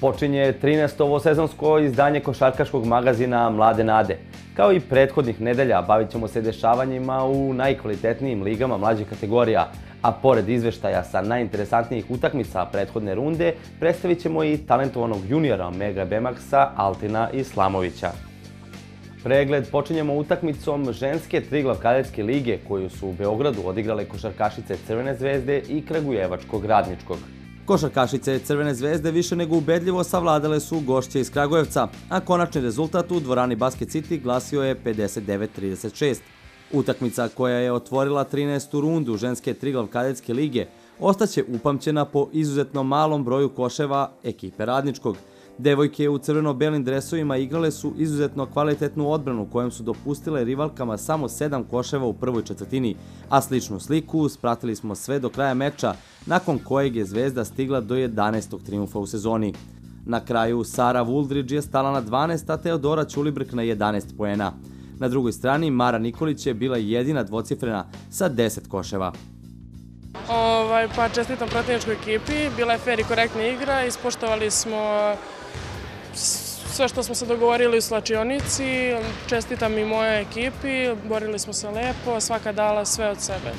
Počinje 13. ovosezonsko izdanje košarkaškog magazina Mlade nade. Kao i prethodnih nedelja, bavit ćemo se dešavanjima u najkvalitetnijim ligama mlađih kategorija, a pored izveštaja sa najinteresantnijih utakmica prethodne runde, predstavit ćemo i talentovanog juniora Mega BMX-a Altina Islamovića. Pregled počinjemo utakmicom ženske Triglav kadetske lige koju su u Beogradu odigrale košarkašice Crvene zvezde i Kragujevačkog Radničkog. Košarkašice Crvene zvezde više nego ubedljivo savladale su gošće iz Kragujevca, a konačni rezultat u dvorani Basket City glasio je 59-36. Utakmica koja je otvorila 13. rundu ženske Triglav kadetske lige ostaće upamćena po izuzetno malom broju koševa ekipe Radničkog. Devojke u crveno-belim dresovima igrale su izuzetno kvalitetnu odbranu kojom su dopustile rivalkama samo 7 koševa u prvoj četvrtini, a sličnu sliku spratili smo sve do kraja meča, nakon kojeg je Zvezda stigla do 11. triumfa u sezoni. Na kraju Sara Vuldridž je stala na 12, a Teodora Ćulibrk na 11 poena. Na drugoj strani Mara Nikolić je bila jedina dvocifrena sa 10 koševa. Pa čestitam protivničkoj ekipi, bila je fer i korektna igra, ispoštovali smo sve što smo se dogovorili u slačionici, čestitam i mojoj ekipi, borili smo se lepo, svaka dala sve od sebe.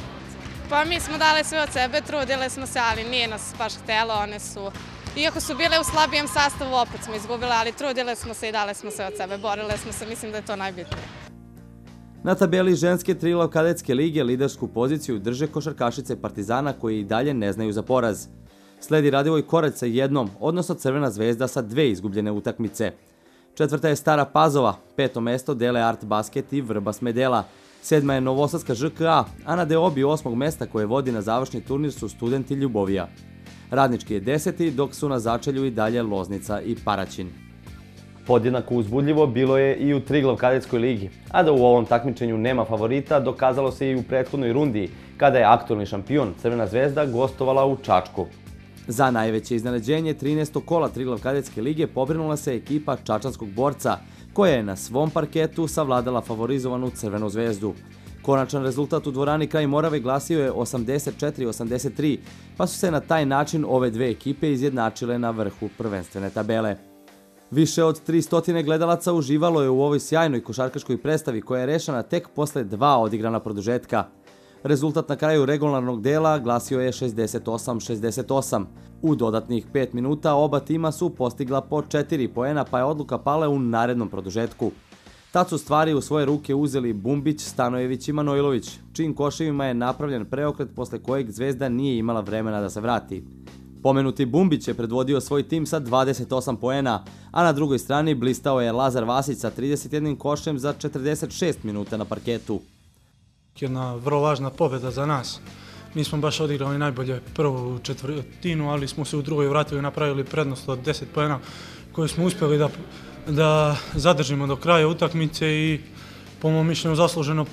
Pa mi smo dali sve od sebe, trudile smo se, ali nije nas baš htelo, one su, iako su bile u slabijem sastavu, opet smo izgubile, ali trudile smo se i dali smo sve od sebe, borile smo se, mislim da je to najbitnije. Na tabeli ženske Triglav kadetske lige lidersku poziciju drže košarkašice Partizana koji i dalje ne znaju za poraz. Sledi Radivoj Korać sa jednom, odnosno Crvena zvezda sa 2 izgubljene utakmice. Četvrta je Stara Pazova, 5. mesto dele Art Basket i Vrbas Medela. 7. je Novosadska ŽKA, a na deobi 8. mesta koje vodi na završni turnir su Studenti Ljubovija. Radnički je 10. dok su na začelju i dalje Loznica i Paraćin. Podjednako uzbudljivo bilo je i u Triglav kadetskoj ligi, a da u ovom takmičenju nema favorita dokazalo se i u prethodnoj rundi, kada je aktualni šampion Crvena zvezda gostovala u Čačku. Za najveće iznenađenje 13. kola Triglav kadetske lige pobrinula se ekipa Čačanskog Borca, koja je na svom parketu savladala favorizovanu Crvenu zvezdu. Konačan rezultat u dvorani kraj Morave glasio je 84-83, pa su se na taj način ove dve ekipe izjednačile na vrhu prvenstvene tabele. Više od 300 gledalaca uživalo je u ovoj sjajnoj košarkaškoj predstavi koja je rešena tek posle 2 odigrana produžetka. Rezultat na kraju regularnog dela glasio je 68-68. U dodatnih 5 minuta oba tima su postigla po 4 poena, pa je odluka pala u narednom produžetku. Tad su stvari u svoje ruke uzeli Bumbić, Stanojević i Manojlović, čijim koševima je napravljen preokret posle kojeg Zvezda nije imala vremena da se vrati. Pomenuti Bumbić je predvodio svoj tim sa 28 poena, a na drugoj strani blistao je Lazar Vasić sa 31 košem za 46 minuta na parketu. Jedna vrlo važna pobjeda za nas. Nismo baš odigrali najbolje prvu četvrtinu, ali smo se u drugoj vratili i napravili prednost od 10 poena koju smo uspjeli da zadržimo do kraja utakmice i po mom mišljenju zasluženo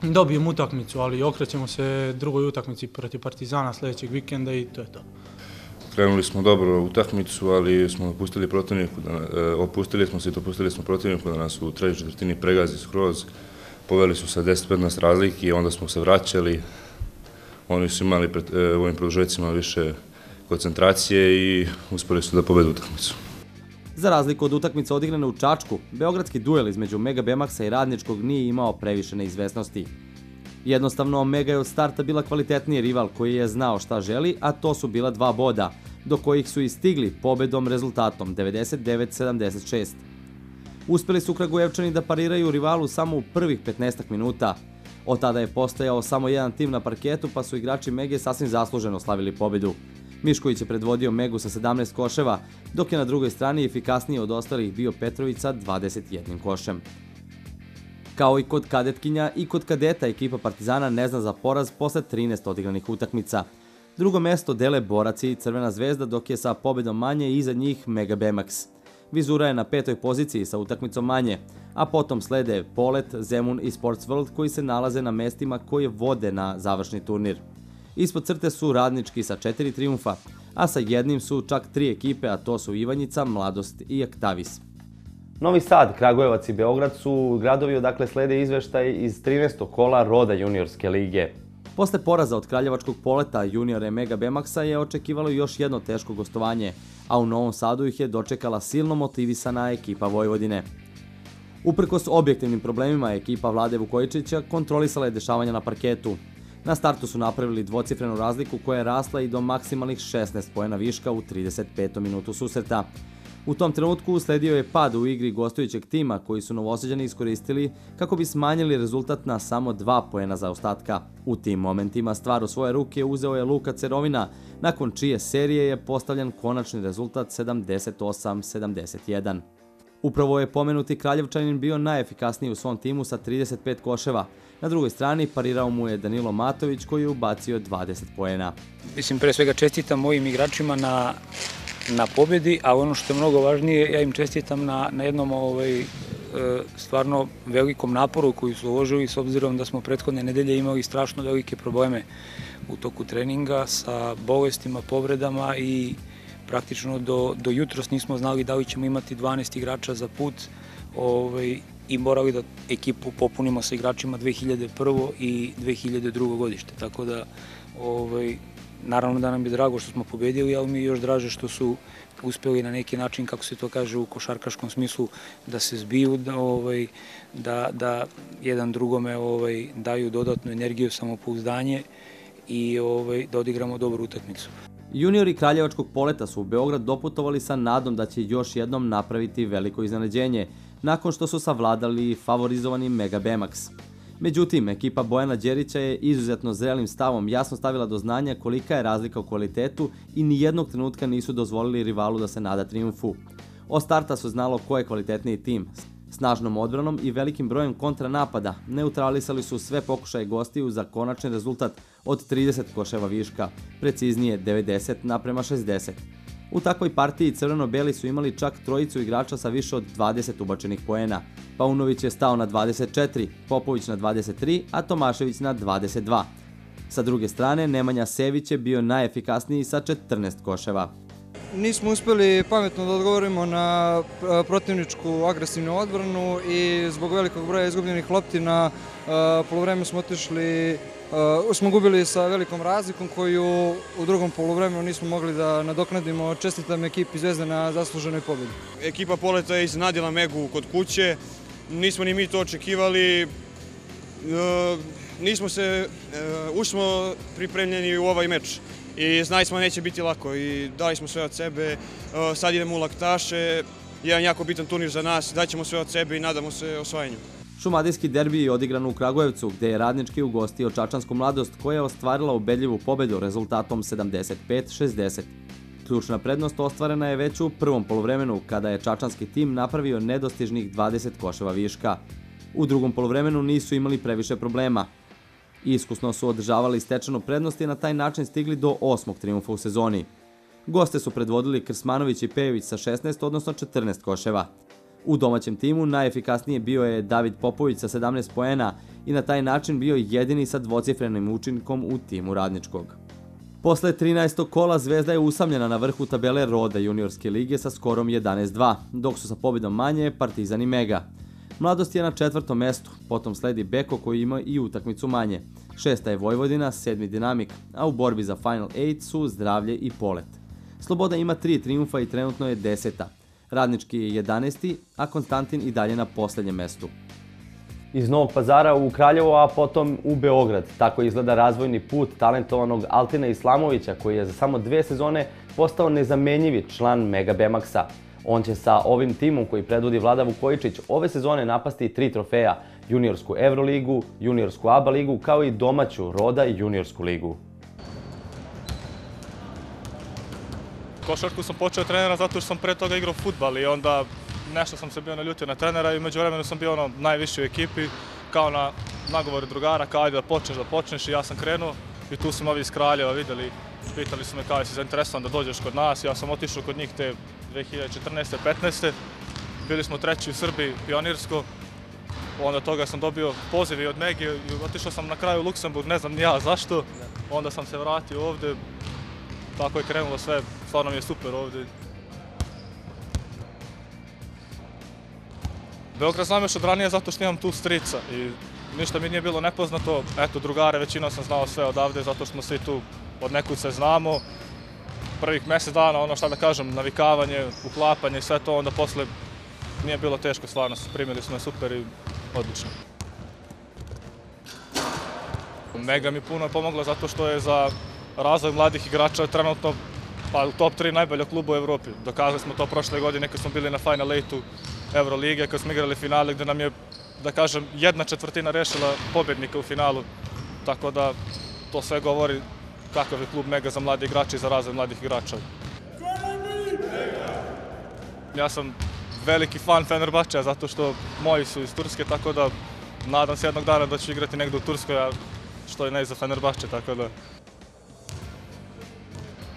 dobijemo utakmicu, ali okrećemo se drugoj utakmici protiv Partizana sljedećeg vikenda i to je to. Krenuli smo dobro utakmicu, ali smo dopustili smo protivniku da nas u trećoj četvrtini pregazi skroz. Poveli su sa 10-15 razlike i onda smo se vraćali. Oni su imali u ovim produžecima više koncentracije i uspjeli su da pobedu utakmicu. Za razliku od utakmice odigrane u Čačku, beogradski duel između Mega BMX-a i Radničkog nije imao previše neizvesnosti. Jednostavno, Mega je od starta bila kvalitetniji rival koji je znao šta želi, a to su bila 2 boda, do kojih su i stigli pobedom rezultatom 99-76. Uspjeli su Kragujevčani da pariraju rivalu samo u prvih 15 minuta. Od tada je postojao samo jedan tim na parketu, pa su igrači Mege sasvim zasluženo slavili pobedu. Mišković je predvodio Megu sa 17 koševa, dok je na drugoj strani efikasniji od ostalih bio Petrović sa 21 košem. Kao i kod kadetkinja i kod kadeta ekipa Partizana ne zna za poraz posle 13 odigranih utakmica. Drugo mesto dele Borac i Crvena zvezda, dok je sa pobedom manje iza njih Mega BMX. Vizura je na 5. poziciji sa utakmicom manje, a potom slede Polet, Zemun i Sports World koji se nalaze na mestima koje vode na završni turnir. Ispod crte su Radnički sa 4 triumfa, a sa jednim su čak 3 ekipe, a to su Ivanjica, Mladost i Aktavis. Novi Sad, Kragujevac i Beograd su gradovi odakle slede izveštaj iz 13. kola roda juniorske lige. Posle poraza od Kraljevačkog Poleta, juniore Mega Bemaxa je očekivalo još jedno teško gostovanje, a u Novom Sadu ih je dočekala silno motivisana ekipa Vojvodine. Uprkos objektivnim problemima, ekipa Vlade Vukojičića kontrolisala je dešavanja na parketu. Na startu su napravili dvocifrenu razliku koja je rasla i do maksimalnih 16 poena viška u 35. minutu susreta. U tom trenutku usledio je pad u igri gostujućeg tima koji su Novosađani iskoristili kako bi smanjili rezultat na samo 2 poena zaostatka. U tim momentima stvar u svoje ruke uzeo je Luka Cerovina, nakon čije serije je postavljen konačni rezultat 78-71. Upravo je pomenuti Kraljevčanin bio najefikasniji u svom timu sa 35 koševa. Na drugoj strani parirao mu je Danilo Matović koji je ubacio 20 poena. Mislim, pre svega čestitam mojim igračima na pobjedi, a ono što je mnogo važnije, ja im čestitam na jednom stvarno velikom naporu koji su uložili, s obzirom da smo prethodne nedelje imali strašno velike probleme u toku treninga sa bolestima, povredama i praktično do jutros nismo znali da li ćemo imati 12 igrača za put i morali da ekipu popunimo sa igračima 2001. i 2002. godište. Tako da, naravno da nam je drago što smo pobedili, ali mi je još draže što su uspeli na neki način, kako se to kaže u košarkaškom smislu, da se zbiju, da jedan drugome daju dodatnu energiju, samopouzdanje i da odigramo dobru utakmicu. Juniori Kraljevačkog Poleta su u Beograd doputovali sa nadom da će još jednom napraviti veliko iznenađenje, nakon što su savladali favorizovani Mega Bemax. Međutim, ekipa Bojana Đerića je izuzetno zrelim stavom jasno stavila do znanja kolika je razlika u kvalitetu i nijednog trenutka nisu dozvolili rivalu da se nada triumfu. Od starta su znalo ko je kvalitetniji tim. Snažnom odbranom i velikim brojem kontranapada neutralisali su sve pokušaje gostiju za konačni rezultat od 30 koševa viška, preciznije 90:60. U takvoj partiji crveno-beli su imali čak trojicu igrača sa više od 20 ubačenih poena. Paunović je stao na 24, Popović na 23, a Tomašević na 22. Sa druge strane, Nemanja Sević je bio najefikasniji sa 14 koševa. Nismo uspeli pametno da odgovorimo na protivničku agresivnu odbranu i zbog velikog broja izgubljenih lopti na poluvreme smo gubili sa velikom razlikom koju u drugom poluvremenu nismo mogli da nadoknadimo. Čestitam ekipi Zvezde na zasluženoj pobjedi. Ekipa Poleta je iznenadila Megu kod kuće, nismo ni mi to očekivali, ušli smo pripremljeni u ovaj meč. I znali smo da neće biti lako i dali smo sve od sebe, sad idemo u laktaše, jedan jako bitan turnir za nas, daćemo sve od sebe i nadamo se osvajanju. Šumadijski derbi je odigran u Kragujevcu, gde je Radnički ugostio Čačansku Mladost koja je ostvarila ubedljivu pobedu rezultatom 75-60. Ključna prednost ostvarena je već u prvom poluvremenu, kada je čačanski tim napravio nedostižnih 20 koševa viška. U drugom poluvremenu nisu imali previše problema. Iskusno su održavali stečenu prednost i na taj način stigli do 8. triumfa u sezoni. Goste su predvodili Krsmanović i Pejović sa 16, odnosno 14 koševa. U domaćem timu najefikasnije bio je David Popović sa 17 poena i na taj način bio jedini sa dvocifrenim učinkom u timu Radničkog. Posle 13. kola Zvezda je usamljena na vrhu tabele roda juniorske lige sa skorom 11-2, dok su sa pobjedom manje Partizan i Mega. Mladost je na 4. mestu, potom sledi Beko koji ima i utakmicu manje. 6. je Vojvodina, 7. Dinamik, a u borbi za Final 8 su Zdravlje i Polet. Sloboda ima 3 triumfa i trenutno je 10. Radnički je 11. a Konstantin i dalje na posljednjem mestu. Iz Novog Pazara u Kraljevo, a potom u Beograd. Tako izgleda razvojni put talentovanog Altina Islamovića koji je za samo 2 sezone postao nezamenjivi član Mega Bemaxa. On će sa ovim timom koji predvodi Vlada Vukojičić ove sezone napasti 3 trofeja, juniorsku Evroligu, juniorsku ABA ligu kao i domaću Roda i juniorsku ligu. Košarku sam počeo trenirati zato što sam pre toga igrao fudbal i onda nešto sam se bio naljutio na trenera i među vremenu sam bio najviši u ekipi, kao na nagovoru drugara, kao ajde da počneš i ja sam krenuo i tu su ovi iz Kraljeva vidjeli, pitali su me kao jesi zainteresovan da dođeš kod nas, ja sam otišao kod njih te 2014-15. Bili smo 3. u Srbiji, pionirsko, onda toga sam dobio poziv i od Megi i otišao sam na kraju u Luksemburg, ne znam ni ja zašto, onda sam se vratio ovdje, tako je krenulo sve, stvarno mi je super ovdje. Beograd znam još od ranije zato što imam tu strica i ništa mi nije bilo nepoznato. Eto, drugare, većinom sam znao sve odavde, zato što smo svi tu od nekud se znamo. Prvih mjesec dana, ono šta da kažem, navikavanje, uklapanje i sve to, onda posle nije bilo teško, stvarno, primili smo je super i odlično. Mega mi puno pomoglo zato što je za razvoj mladih igrača trenutno u top 3 najbolja kluba u Evropi. Dokazali smo to prošle godine kad smo bili na Final 8-u Evrolige, kad smo igrali finale gde nam je, da kažem, 1/4 rešila pobednika u finalu. Tako da to sve govori kakav je klub mega za mlade igrače i za razvoj mladih igrača. Ja sam veliki fan Fenerbahčeja zato što moji su iz Turske, tako da nadam se jednog dana da ću igrati negde u Turskoj, a što je ne za Fenerbahče, tako da...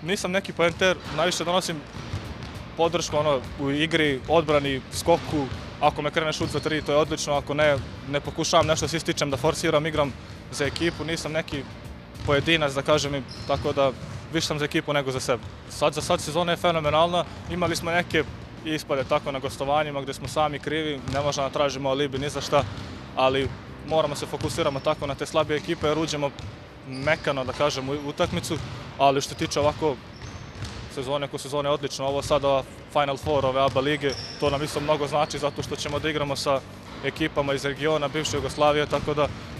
Nisam neki poenter, najviše donosim podršku u igri, odbrani, skoku. Ako me krene šut za 3, to je odlično, ako ne pokušavam nešto da se ističem, da forsiram, igram za ekipu, nisam neki pojedinac, da kažem, tako da više sam za ekipu nego za sebe. Za sad sezona je fenomenalna, imali smo neke ispade tako na gostovanjima gde smo sami krivi, ne možemo da tražimo alibi ni za šta, ali moramo se fokusiramo tako na te slabije ekipe jer uđemo mekano, da kažem, u utakmicu, ali što se tiče ovako sezone ko sezone je odlično. Ovo sada Final Four ove ABA lige, to nam isto mnogo znači zato što ćemo da igramo sa ekipama iz regiona, bivše Jugoslavije, tako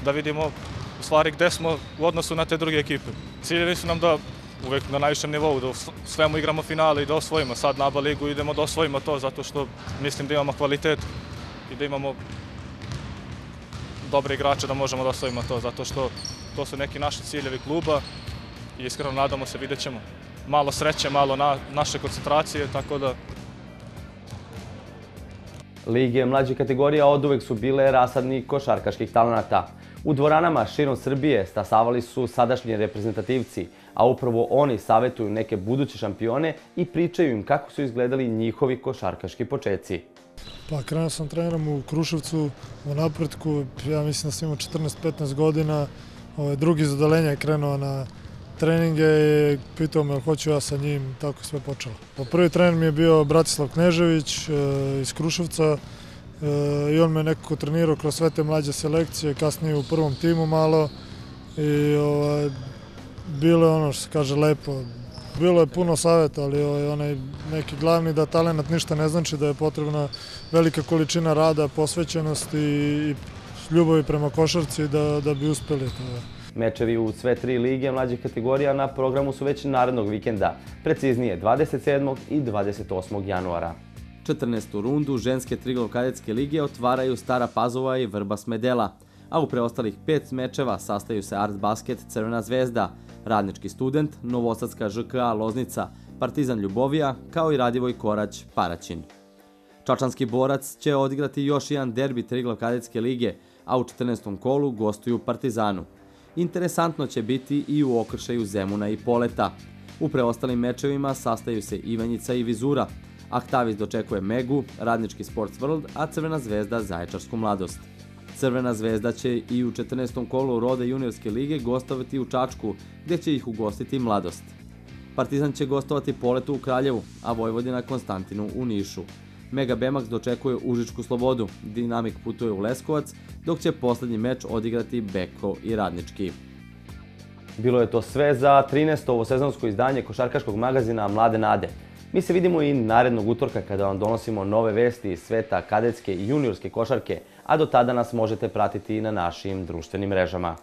da vidimo u stvari gde smo u odnosu na te druge ekipe. Ciljevi su nam da uvek na najvišem nivou, da svemu igramo finale i da osvojimo. Sad na ABA ligu idemo da osvojimo to zato što mislim da imamo kvalitet i da imamo dobre igrače da možemo da osvojimo to, zato što to su neki naši ciljevi kluba i iskreno nadamo se, vidjet ćemo. Malo sreće, malo naše koncentracije, tako da... Lige mlađih kategorija oduvek su bile rasadni košarkaških talenata. U dvoranama širom Srbije stasavali su sadašnji reprezentativci, a upravo oni savjetuju neke buduće šampione i pričaju im kako su izgledali njihovi košarkaški počeci. Pa krenuo sam trenerom u Kruševcu u Napretku, ja mislim da sam imao 14-15 godina, drugi iz odalenja je krenuo na treninge i pitao me hoću ja sa njim, tako sve počelo. Prvi trener mi je bio Bratislav Knežević iz Kruševca i on me nekako trenirao kroz sve te mlađe selekcije, kasnije u prvom timu malo i bilo je ono što se kaže lepo. Bilo je puno savjeta, ali onaj neki glavni da talent ništa ne znači, da je potrebna velika količina rada, posvećenost i ljubavi prema košarci da bi uspeli. Mečevi u sve 3 lige mlađih kategorija na programu su već narednog vikenda, preciznije 27. i 28. januara. 14. rundu ženske Triglav kadetske lige otvaraju Stara Pazova i Vrbas Medela, a u preostalih 5 mečeva sastaju se Art Basket Crvena zvezda, Radnički student, Novosadska ŽKA Loznica, Partizan Ljubovija, kao i Radivoj Korać Paraćin. Čačanski Borac će odigrati još jedan derbi Triglav kadetske lige, a u 14. kolu gostuju Partizanu. Interesantno će biti i u okršaju Zemuna i Poleta. U preostalim mečevima sastaju se Ivanjica i Vizura, Aktavis dočekuje Megu, Radnički Sports World, a Crvena zvezda Zaječarsku mladost. Crvena zvezda će i u 14. kolu Rode juniorske lige gostovati u Čačku, gdje će ih ugostiti Mladost. Partizan će gostovati Poletu u Kraljevu, a Vojvodina Konstantinu u Nišu. Mega Bemax dočekuje Užičku Slobodu, Dinamik putuje u Leskovac, dok će poslednji meč odigrati Beko i Radnički. Bilo je to sve za 13. ovosezonsko izdanje košarkaškog magazina Mlade nade. Mi se vidimo i narednog utorka kada vam donosimo nove vesti iz sveta kadetske i juniorske košarke, a do tada nas možete pratiti i na našim društvenim mrežama.